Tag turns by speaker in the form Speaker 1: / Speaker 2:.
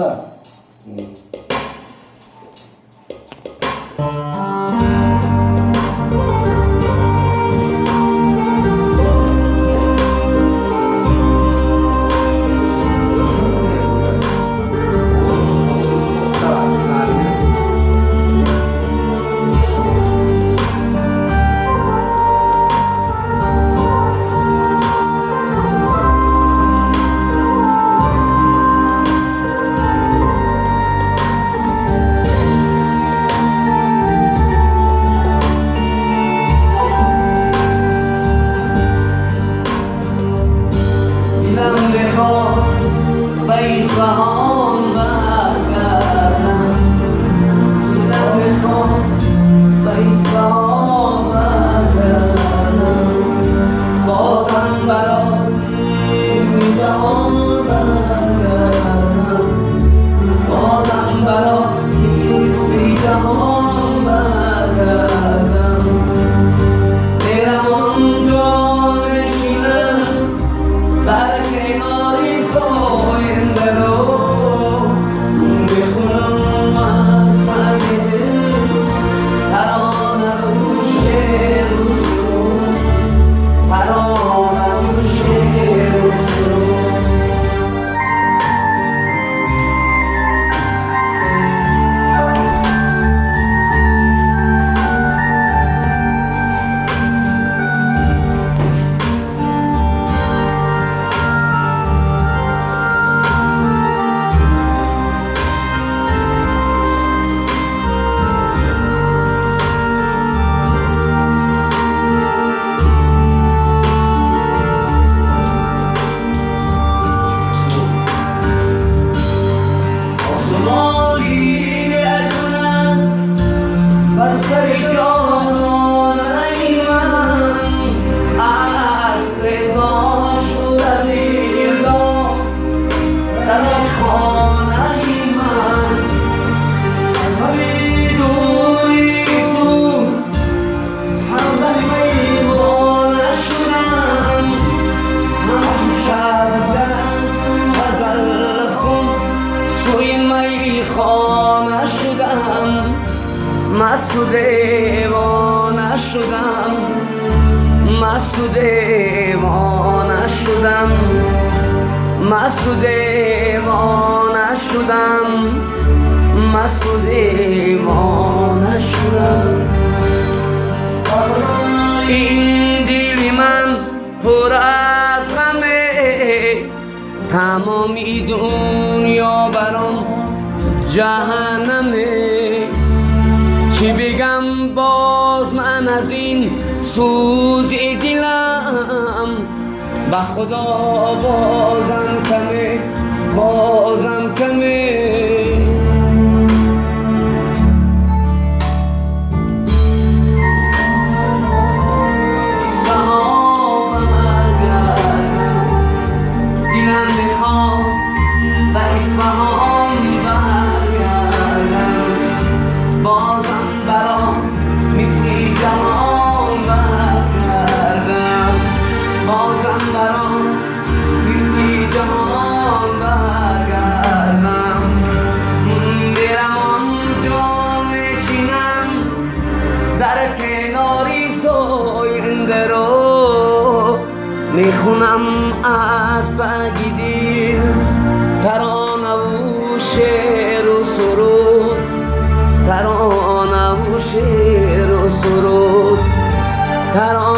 Speaker 1: sana.
Speaker 2: مست و دیوانه شدم، مست و دیوانه شدم، مست و دیوانه شدم، مست و دیوانه شدم. این دل من پر از غمه، تمامی دنیا برام جهنمه. چی بگم باز من از این سوز دلم، به خدا بازم کمه، بازم کمه. دلم میخواست به اصفهان برگردم، بازم برام مثل جهان برگردم، بازم برام مثل جهان برگردم. برم آنجا نشینم در کناری سوینده رو، میخونم از تگیدی ترانه و شعر و سرود، ترانه و شعر و سرود، ترانه